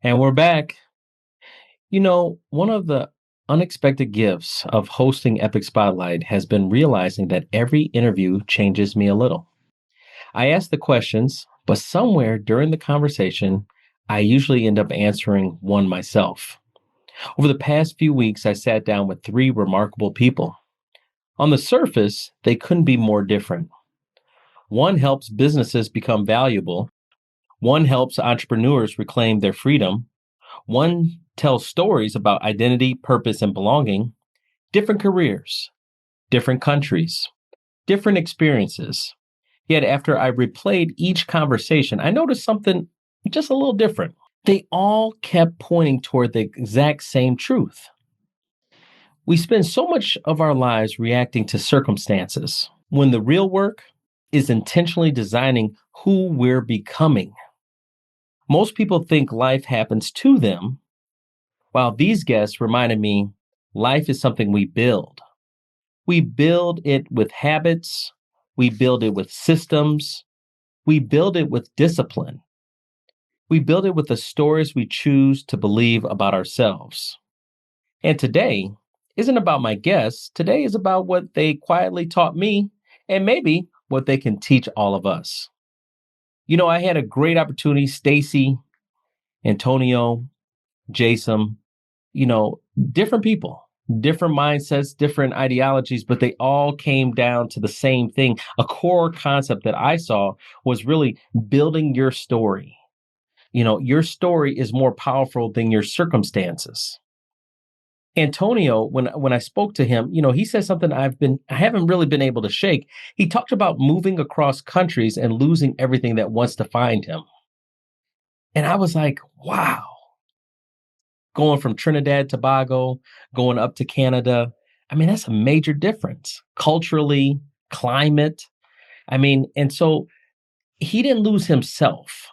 And we're back. One of the unexpected gifts of hosting Epic Spotlight has been realizing that every interview changes me a little. I ask the questions, but somewhere during the conversation, I usually end up answering one myself. Over the past few weeks, I sat down with three remarkable people. On the surface, they couldn't be more different. One helps businesses become valuable, one helps entrepreneurs reclaim their freedom, one tells stories about identity, purpose, and belonging, different careers, different countries, different experiences. Yet after I replayed each conversation, I noticed something just a little different. They all kept pointing toward the exact same truth. We spend so much of our lives reacting to circumstances when the real work is intentionally designing who we're becoming. Most people think life happens to them, while these guests reminded me life is something we build. We build it with habits, we build it with systems, we build it with discipline. We build it with the stories we choose to believe about ourselves. And today isn't about my guests. Today is about what they quietly taught me and maybe what they can teach all of us. I had a great opportunity. Stacy, Antonio, Jason, you know, different people, different mindsets, different ideologies, but they all came down to the same thing. A core concept that I saw was really building your story. Your story is more powerful than your circumstances. Antonio, when I spoke to him, he said something I haven't really been able to shake. He talked about moving across countries and losing everything that wants to find him. And I was like, wow, going from Trinidad Tobago, going up to Canada. I mean, that's a major difference culturally, climate. And so he didn't lose himself.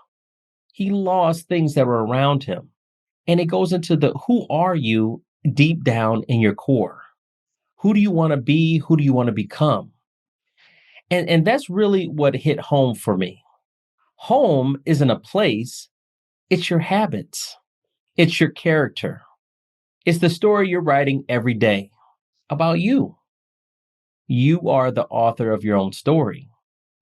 He lost things that were around him. And it goes into the who are you deep down in your core? Who do you want to be? Who do you want to become? And that's really what hit home for me. Home isn't a place, it's your habits, it's your character, it's the story you're writing every day about you. You are the author of your own story.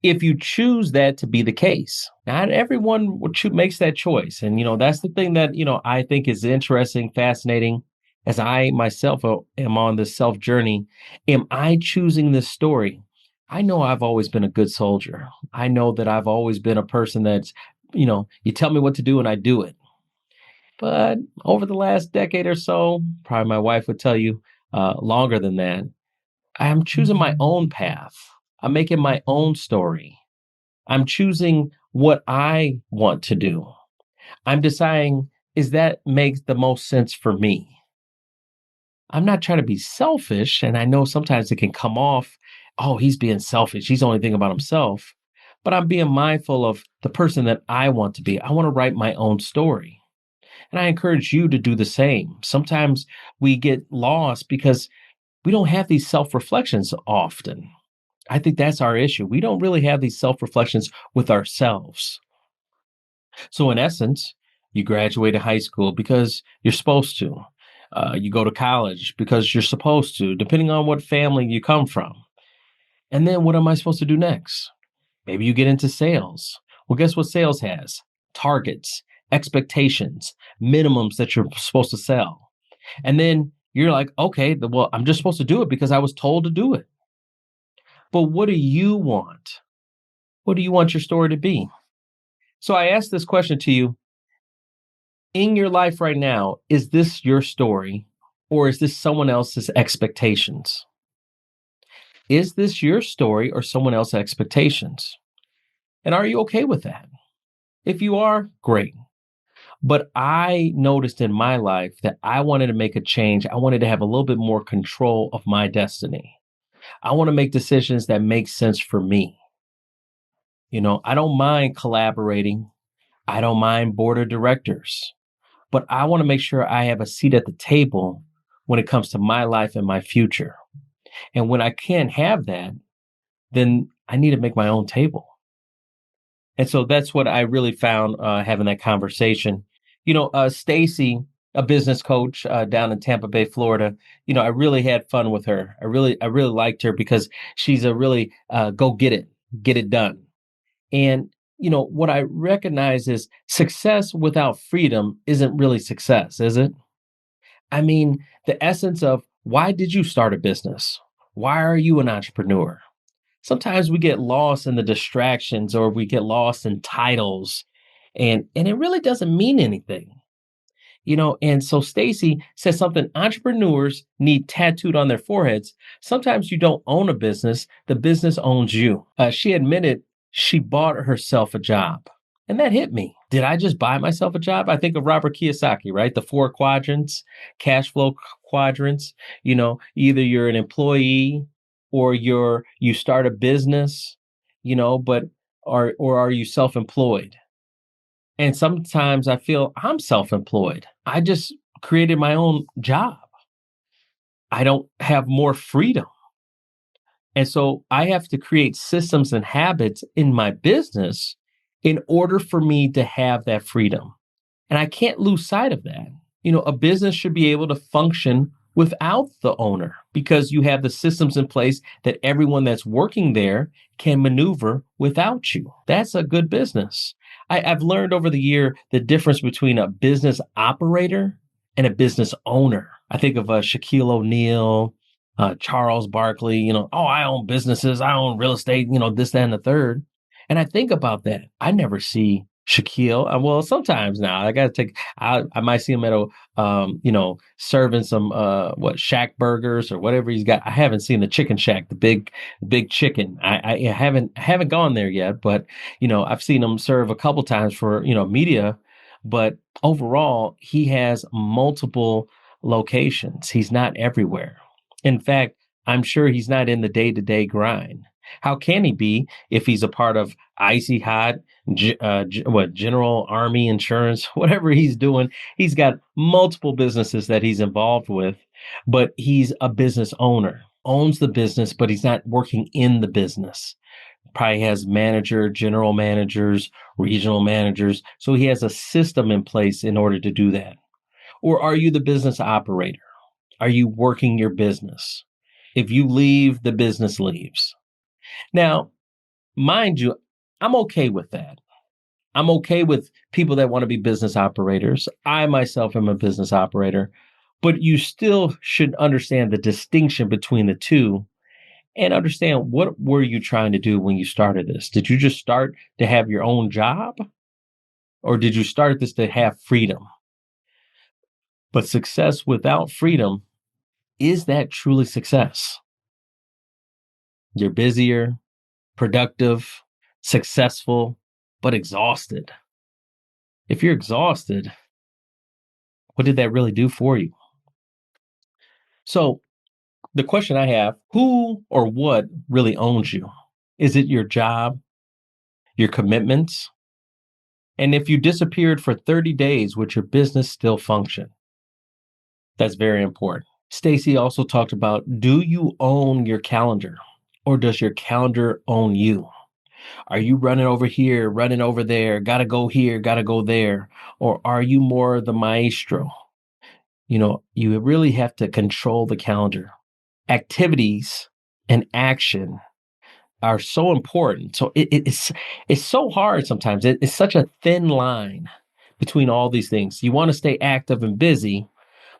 If you choose that to be the case, not everyone makes that choice. And, that's the thing that, I think is interesting, fascinating. As I myself am on this self journey, am I choosing this story? I know I've always been a good soldier. I know that I've always been a person that's, you tell me what to do and I do it. But over the last decade or so, probably my wife would tell you longer than that, I'm choosing my own path. I'm making my own story. I'm choosing what I want to do. I'm deciding, is that makes the most sense for me? I'm not trying to be selfish. And I know sometimes it can come off, oh, he's being selfish. He's only thinking about himself. But I'm being mindful of the person that I want to be. I want to write my own story. And I encourage you to do the same. Sometimes we get lost because we don't have these self reflections often. I think that's our issue. We don't really have these self reflections with ourselves. So, in essence, you graduate high school because you're supposed to. You go to college because you're supposed to, depending on what family you come from. And then what am I supposed to do next? Maybe you get into sales. Well, guess what sales has? Targets, expectations, minimums that you're supposed to sell. And then you're like, okay, well, I'm just supposed to do it because I was told to do it. But what do you want? What do you want your story to be? So I asked this question to you in your life right now. Is this your story or is this someone else's expectations? Is this your story or someone else's expectations? And are you okay with that? If you are, great. But I noticed in my life that I wanted to make a change. I wanted to have a little bit more control of my destiny. I want to make decisions that make sense for me. I don't mind collaborating. I don't mind board of directors, but I want to make sure I have a seat at the table when it comes to my life and my future. And when I can't have that, then I need to make my own table. And so that's what I really found having that conversation. Stacy, a business coach down in Tampa Bay, Florida. I really had fun with her. I really liked her because she's a really go get it done. And what I recognize is success without freedom isn't really success, is it? I mean, the essence of why did you start a business? Why are you an entrepreneur? Sometimes we get lost in the distractions or we get lost in titles and it really doesn't mean anything. And so Stacy says something entrepreneurs need tattooed on their foreheads. Sometimes you don't own a business, the business owns you. She admitted she bought herself a job. And that hit me. Did I just buy myself a job? I think of Robert Kiyosaki, right? The four quadrants, cash flow quadrants. Either you're an employee or you start a business, but are you self-employed? And sometimes I feel I'm self-employed. I just created my own job. I don't have more freedom. And so I have to create systems and habits in my business in order for me to have that freedom. And I can't lose sight of that. A business should be able to function without the owner because you have the systems in place that everyone that's working there can maneuver without you. That's a good business. I've learned over the year the difference between a business operator and a business owner. I think of Shaquille O'Neal, Charles Barkley, oh, I own businesses, I own real estate, this, that, and the third. And I think about that. I never see Shaquille. Well, sometimes now I got to take. I might see him at serving some Shack burgers or whatever he's got. I haven't seen the Chicken Shack, the big chicken. I haven't gone there yet, but I've seen him serve a couple times for media. But overall, he has multiple locations. He's not everywhere. In fact, I'm sure he's not in the day to day grind. How can he be if he's a part of Icy Hot, General Army Insurance, whatever he's doing? He's got multiple businesses that he's involved with, but he's a business owner, owns the business, but he's not working in the business. Probably has general managers, regional managers. So he has a system in place in order to do that. Or are you the business operator? Are you working your business? If you leave, the business leaves. Now, mind you, I'm okay with that. I'm okay with people that want to be business operators. I myself am a business operator, but you still should understand the distinction between the two and understand what were you trying to do when you started this? Did you just start to have your own job or did you start this to have freedom? But success without freedom, is that truly success? You're busier, productive, successful, but exhausted. If you're exhausted, what did that really do for you? So, the question I have, who or what really owns you? Is it your job, your commitments? And if you disappeared for 30 days, would your business still function? That's very important. Stacy also talked about, do you own your calendar or does your calendar own you? Are you running over here, running over there, gotta go here, gotta go there? Or are you more the maestro? You really have to control the calendar. Activities and action are so important. So it's so hard sometimes. It's such a thin line between all these things. You want to stay active and busy,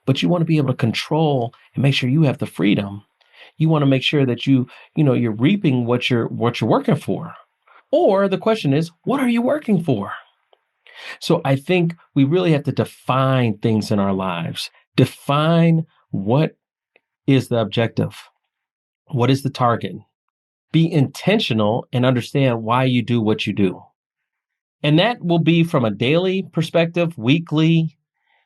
but you want to be able to control and make sure you have the freedom. You want to make sure that you're reaping what you're working for. Or the question is, what are you working for? So I think we really have to define things in our lives. Define what is the objective. What is the target? Be intentional and understand why you do what you do. And that will be from a daily perspective, weekly.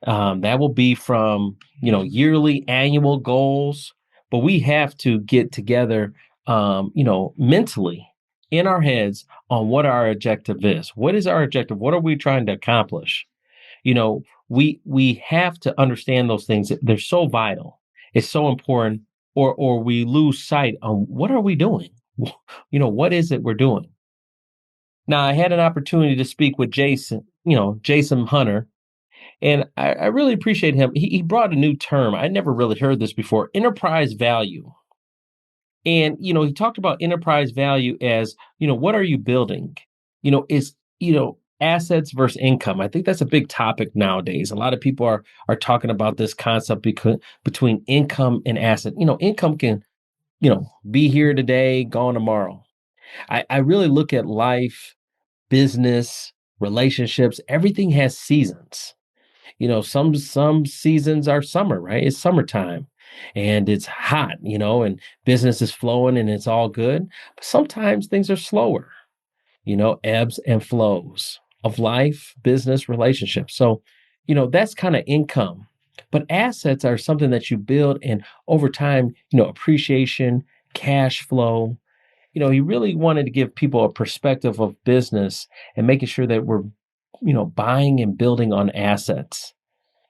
That will be from, yearly, annual goals. But we have to get together, mentally in our heads on what our objective is. What is our objective? What are we trying to accomplish? We have to understand those things. They're so vital. It's so important, or we lose sight on what are we doing? What is it we're doing? Now, I had an opportunity to speak with Jason Hunter, And I really appreciate him. He brought a new term. I never really heard this before, enterprise value. And, he talked about enterprise value as, what are you building? Is, assets versus income. I think that's a big topic nowadays. A lot of people are talking about this concept between income and asset. Income can, be here today, gone tomorrow. I really look at life, business, relationships, everything has seasons. Some seasons are summer, right? It's summertime and it's hot, and business is flowing and it's all good. But sometimes things are slower, ebbs and flows of life, business, relationships. So, that's kind of income. But assets are something that you build and over time, appreciation, cash flow. He really wanted to give people a perspective of business and making sure that we're, buying and building on assets.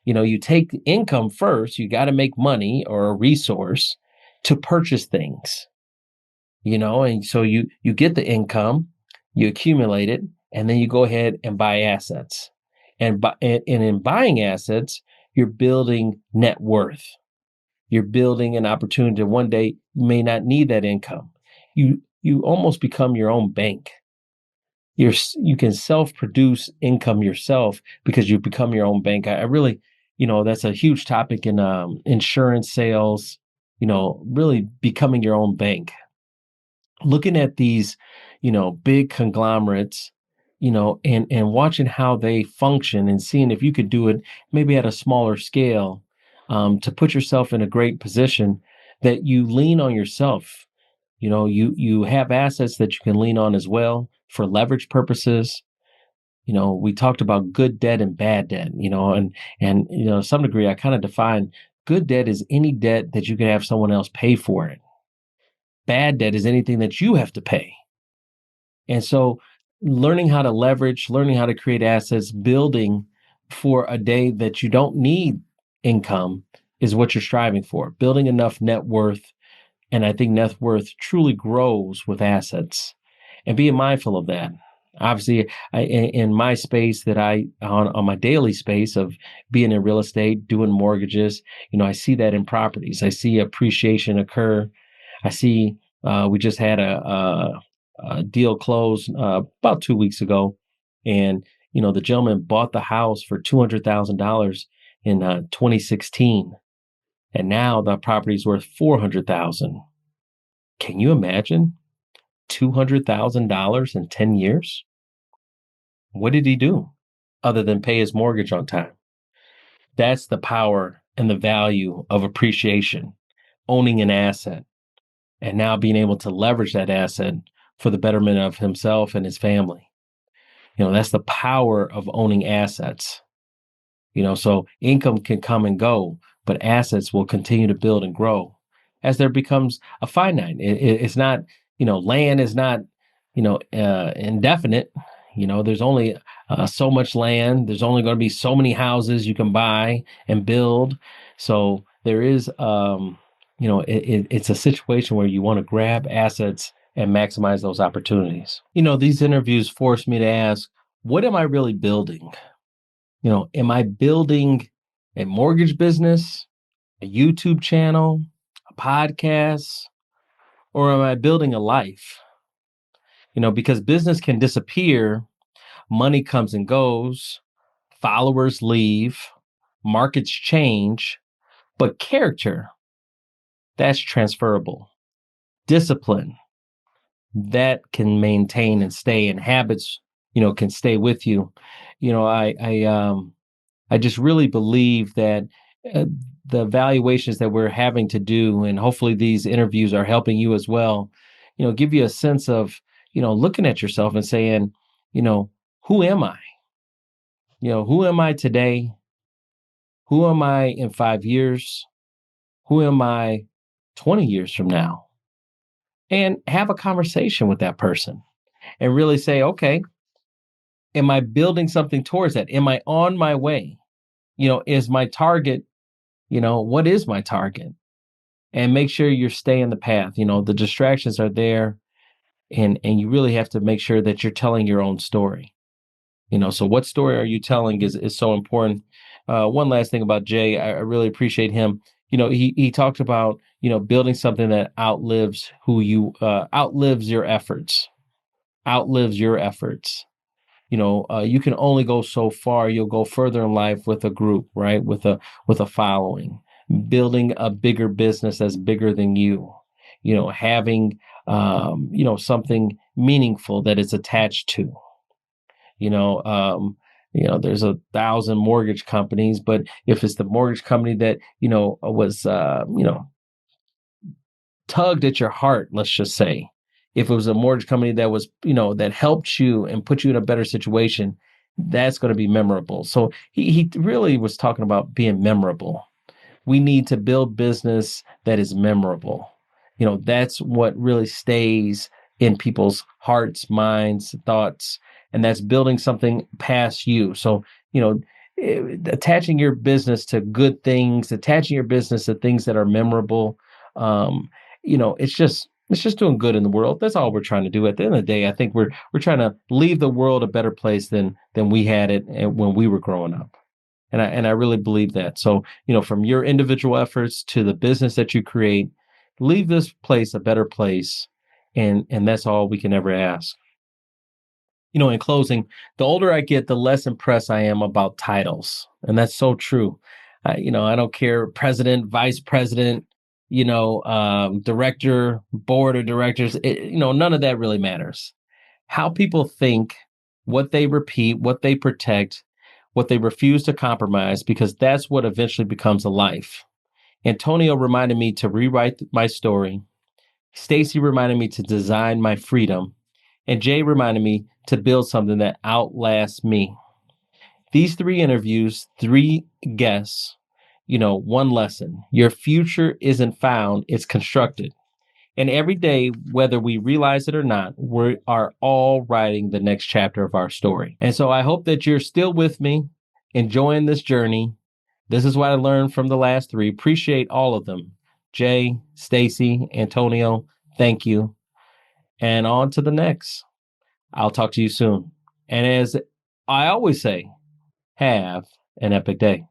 You take income first, you got to make money or a resource to purchase things, and so you get the income, you accumulate it, and then you go ahead and buy assets. And in buying assets, you're building net worth. You're building an opportunity to one day you may not need that income. You almost become your own bank. You can self-produce income yourself because you become your own bank. I really, that's a huge topic in insurance sales, really becoming your own bank. Looking at these, big conglomerates, and watching how they function and seeing if you could do it maybe at a smaller scale, to put yourself in a great position that you lean on yourself. You have assets that you can lean on as well for leverage purposes. We talked about good debt and bad debt, and to some degree I kind of define good debt is any debt that you can have someone else pay for it. Bad debt is anything that you have to pay. And so learning how to leverage, learning how to create assets, building for a day that you don't need income is what you're striving for. Building enough net worth. And I think net worth truly grows with assets and being mindful of that. Obviously, in my space that on my daily space of being in real estate, doing mortgages, I see that in properties. I see appreciation occur. I see we just had a deal close about 2 weeks ago, and the gentleman bought the house for $200,000 in 2016, and now the property is worth $400,000. Can you imagine $200,000 in 10 years? What did he do other than pay his mortgage on time? That's the power and the value of appreciation, owning an asset, and now being able to leverage that asset for the betterment of himself and his family. That's the power of owning assets. So income can come and go, but assets will continue to build and grow as there becomes a finite. It's not, land is not, indefinite. There's only so much land. There's only going to be so many houses you can buy and build. So there is, it's a situation where you want to grab assets and maximize those opportunities. These interviews force me to ask, what am I really building? Am I building a mortgage business, a YouTube channel, a podcast, or am I building a life? Because business can disappear, money comes and goes, followers leave, markets change, but character, that's transferable. Discipline, that can maintain and stay, and habits, can stay with you. I just really believe that uh, the evaluations that we're having to do, and hopefully these interviews are helping you as well, give you a sense of, looking at yourself and saying, you know, who am I? Who am I today? Who am I in 5 years? Who am I 20 years from now? And have a conversation with that person and really say, okay, am I building something towards that? Am I on my way? Is my target, what is my target? And make sure you're staying the path. The distractions are there, and you really have to make sure that you're telling your own story. So what story are you telling is so important. One last thing about Jay, I really appreciate him. He talked about building something that outlives your efforts, outlives your efforts. You can only go so far. You'll go further in life with a group, right? With a following, building a bigger business that's bigger than you. Having something meaningful that it's attached to. You know, um, there's 1,000 mortgage companies, but if it's the mortgage company that was tugged at your heart, let's just say, if it was a mortgage company that was, that helped you and put you in a better situation, that's going to be memorable. So he really was talking about being memorable. We need to build business that is memorable. That's what really stays in people's hearts, minds, thoughts, and that's building something past you. So, attaching your business to good things, attaching your business to things that are memorable. Um, it's just doing good in the world. That's all we're trying to do. At the end of the day, I think we're trying to leave the world a better place than we had it when we were growing up. And I really believe that. So, from your individual efforts to the business that you create, leave this place a better place. And that's all we can ever ask. In closing, the older I get, the less impressed I am about titles. And that's so true. I don't care, president, vice president, director, board of directors, none of that really matters. How people think, what they repeat, what they protect, what they refuse to compromise, because that's what eventually becomes a life. Antonio reminded me to rewrite my story. Stacy reminded me to design my freedom. And Jay reminded me to build something that outlasts me. These three interviews, three guests, one lesson. Your future isn't found, it's constructed. And every day, whether we realize it or not, we are all writing the next chapter of our story. And so I hope that you're still with me, enjoying this journey. This is what I learned from the last three. Appreciate all of them. Jay, Stacy, Antonio, thank you. And on to the next. I'll talk to you soon. And as I always say, have an epic day.